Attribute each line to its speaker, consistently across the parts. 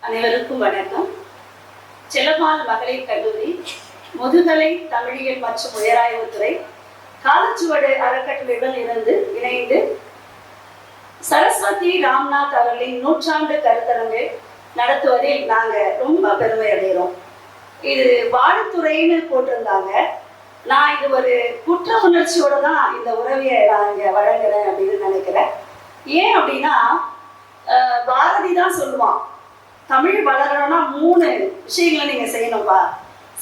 Speaker 1: அனைவருக்கும் வணக்கம். செல்லம்மாள் மகளிர் கல்லூரி, முதுகலை தமிழியல் மற்றும் உயராய்வுத்துறை, காலச்சுவடு அறக்கட்டளையுடன் இணைந்து சரஸ்வதி ராம்நாத் அவர்களின் 100 கருத்தரங்கு நடத்துவதில் நாங்கள் ரொம்ப பெருமை அடைகிறோம். இது வாழ்த்துறைன்னு போட்டிருந்தாங்க. நான் இது ஒரு குற்ற உணர்ச்சியோட தான் இந்த உறவியை நான் இங்கே வழங்குறேன் அப்படின்னு நினைக்கிறேன். ஏன் அப்படின்னா, பாரதி தான் சொல்லுவான், தமிழ் வளரணும்னா 3 விஷயங்களை நீங்கள் செய்யணும்பா.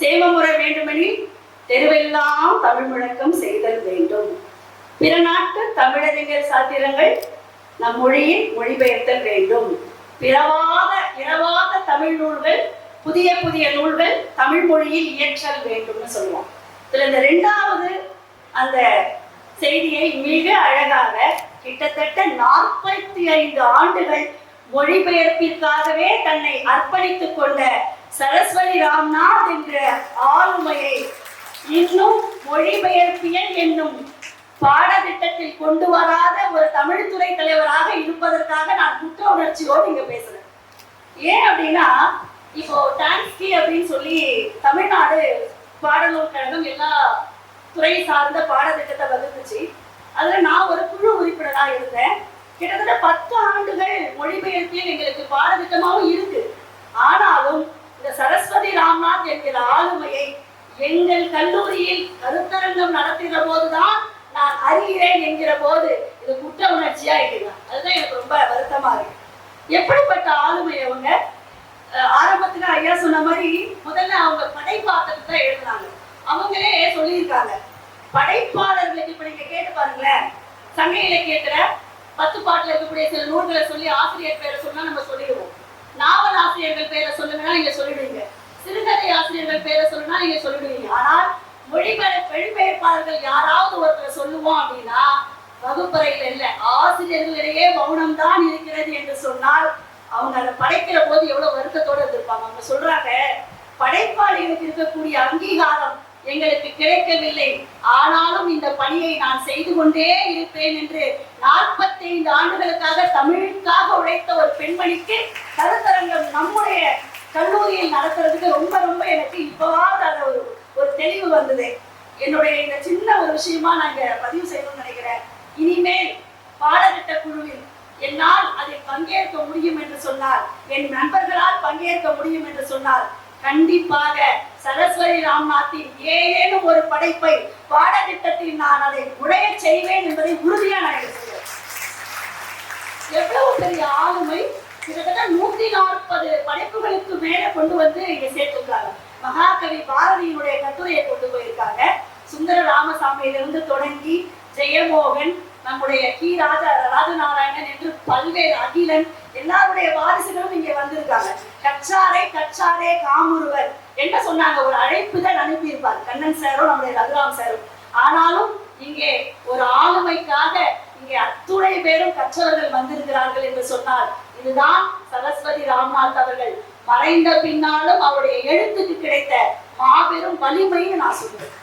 Speaker 1: சேமமுறை வேண்டுமெனில் தெருவெல்லாம் தமிழ் முழக்கம் செய்தல் வேண்டும். பிற நாட்டு தமிழறிஞர் சாத்திரங்கள் நம் மொழியில் மொழிபெயர்த்தல் வேண்டும். இரவாத தமிழ் நூல்கள், புதிய புதிய நூல்கள் தமிழ் மொழியில் இயற்றல் வேண்டும்னு சொல்லுவோம். இதில் இந்த 2வது அந்த செய்தியை மிக அழகாக கிட்டத்தட்ட 45 ஆண்டுகள் மொழிபெயர்ப்பிற்காகவே தன்னை அர்ப்பணித்துக் கொண்ட சரஸ்வதி ராம்நாத் என்ற ஆளுமையை இன்னும் மொழிபெயர்ப்பியல் என்னும் பாடத்திட்டத்தில் கொண்டு வராத ஒரு தமிழ்துறை தலைவராக இருப்பதற்காக நான் குற்ற உணர்ச்சியோடு இங்க பேசுறேன். ஏன் அப்படின்னா, இப்போ டான்ஸ்கி அப்படின்னு சொல்லி தமிழ்நாடு பாடநூல் கழகம் எல்லா துறை சார்ந்த பாடத்திட்டத்தை வகுத்துச்சு. அதுல நான் ஒரு குழு உறுப்பினராக இருந்தேன். கிட்டத்தட்ட 10 ஆண்டுகள் மொழிபெயர்ப்பில் எங்களுக்கு பாடத்திட்டமாகவும் இருக்கு. ஆனாலும் இந்த சரஸ்வதி ராம்நாத் என்கிற ஆளுமையை எங்கள் கல்லூரியில் கருத்தரங்கம் நடத்துகிற போதுதான் நான் அறிகிறேன் என்கிற போது இது குற்ற உணர்ச்சியா இருக்குங்க. அதுதான் எனக்கு ரொம்ப வருத்தமா இருக்கு. எப்படிப்பட்ட ஆளுமை அவங்க? ஆரம்பத்துல ஐயா சொன்ன மாதிரி முதல்ல அவங்க படைப்பாற்றல் தான் எழுதுனாங்க. அவங்களே சொல்லியிருக்காங்க, படைப்பாளர்களுக்கு இப்ப நீங்க கேட்டு பாருங்களேன், சங்க இலக்கியத்துல 10 பாட்டுல இருக்கக்கூடிய சில நூல்களை சொல்லி ஆசிரியர் பேரை சொன்னா நம்ம சொல்லிடுவோம். நாவல் ஆசிரியர்கள் பேரை சொல்லுங்கன்னா நீங்க சொல்லிடுவீங்க. சிறுகதை ஆசிரியர்கள் பேரை சொல்லுனா நீங்க சொல்லிடுவீங்க. ஆனால் மொழிபெயர்ப்பாளர்கள் யாராவது ஒருத்தர் சொல்லுவோம் அப்படின்னா வகுப்பறையில் இல்லை, ஆசிரியர்களிடையே மௌனம் தான் இருக்கிறது என்று சொன்னால் அவங்க அதை படைக்கிற போது எவ்வளவு வருத்தத்தோடு இருந்திருப்பாங்க. அவங்க சொல்றாங்க, படைப்பாளிகளுக்கு இருக்கக்கூடிய அங்கீகாரம் எங்களுக்கு கிடைக்கவில்லை, ஆனாலும் இந்த பணியை நான் செய்து கொண்டே இருப்பேன் என்று 45 ஆண்டுகளுக்காக தமிழுக்காக உழைத்த ஒரு பெண்மணிக்கு கருத்தரங்கம் நம்முடைய கல்லூரியில் நடத்துறதுக்கு ரொம்ப ரொம்ப எனக்கு இப்பவாவது அது ஒரு தெளிவு வந்தது. என்னுடைய இந்த சின்ன ஒரு விஷயமா நான் இங்க பதிவு செய்யணும்னு நினைக்கிறேன். இனிமேல் பாடத்திட்ட குழுவில் என்னால் அதில் பங்கேற்க முடியும் என்று சொன்னால், என் நண்பர்களால் பங்கேற்க முடியும் என்று சொன்னால், கண்டிப்பாக சரஸ்வதி ராம்நாத்தின் ஏதேனும் ஒரு படைப்பை பாடத்திட்டத்தில் நான் அதை உடைய செய்வேன் என்பதை உறுதியா நான் சொல்றேன். எவ்வளவு பெரிய ஆளுமை! கிட்டத்தட்ட 140 படைப்புகளுக்கு மேல கொண்டு வந்து இங்க சேர்த்துருக்காங்க. மகாகவி பாரதியினுடைய கட்டுரையை கொண்டு போயிருக்காங்க. சுந்தர ராமசாமியிலிருந்து தொடங்கி ஜெயமோகன், நம்முடைய கி ராஜநாராயணன் என்று பல்வேறு அகிலன், எல்லாருடைய வாரிசுகளும் இங்கே வந்திருக்காங்க. கச்சாரே காமுருவர் என்ன சொன்னாங்க, ஒரு அழைப்புதான் அனுப்பியிருப்பார் கண்ணன் சாரும் நம்முடைய ரகுராம் சாரும். ஆனாலும் இங்கே ஒரு ஆளுமைக்காக இங்கே அத்துணை பேரும் கற்றவர்கள் வந்திருக்கிறார்கள் என்று சொன்னால், இதுதான் சரஸ்வதி ராம்நாத் அவர்கள் மறைந்த பின்னாலும் அவருடைய எழுத்துக்கு கிடைத்த மாபெரும் வலிமைன்னு நான் சொல்றேன்.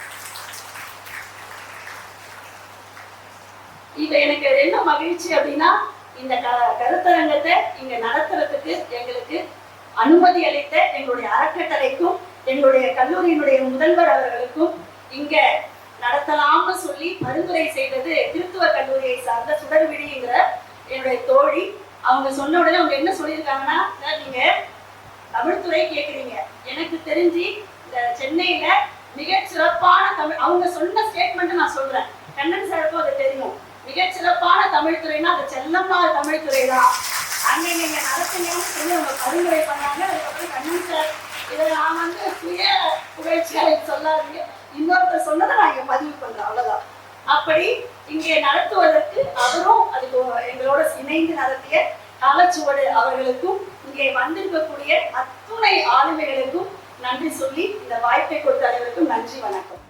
Speaker 1: இது எனக்கு என்ன மகிழ்ச்சி அப்படின்னா, இந்த கருத்தரங்கத்தை இங்க நடத்துறதுக்கு எங்களுக்கு அனுமதி அளித்த எங்களுடைய அறக்கட்டளைக்கும் எங்களுடைய கல்லூரியினுடைய முதல்வர் அவர்களுக்கும், இங்க நடத்தலாம்னு சொல்லி பரிந்துரை செய்தது திருத்துவ கல்லூரியை சார்ந்த சுடர்விழிங்கிற என்னுடைய தோழி. அவங்க சொன்ன உடனே அவங்க என்ன சொல்லியிருக்காங்கன்னா, நீங்க தமிழ்துறை கேட்குறீங்க, எனக்கு தெரிஞ்சு இந்த சென்னையில மிகச் சிறப்பான தமிழ், அவங்க சொன்ன ஸ்டேட்மெண்ட் நான் சொல்றேன், கண்ணன் சாருக்கும் அது தெரியும், மிகச் சிறப்பான தமிழ்துறைனா அது செல்லம்மாள் தமிழ்துறை தான், அங்க நீங்க நடத்துங்கன்னு சொல்லி அவங்க பரிந்துரை பண்ணாங்க. அதுக்கப்புறம் கண்ணன் சார், இதை நான் வந்து சுய புகழ்ச்சியாக சொல்லாதீங்க, இன்னொருத்தர் சொன்னதை நான் இங்க பதிவு பண்றேன், அவ்வளவுதான். அப்படி இங்கே நடத்துவதற்கு அவரும் அதுக்கு எங்களோட இணைந்து நடத்திய காலச்சுவடு அவர்களுக்கும் இங்கே வந்திருக்கக்கூடிய அத்துணை ஆளுமைகளுக்கும் நன்றி சொல்லி இந்த வாய்ப்பை கொடுத்த அனைவருக்கும் நன்றி, வணக்கம்.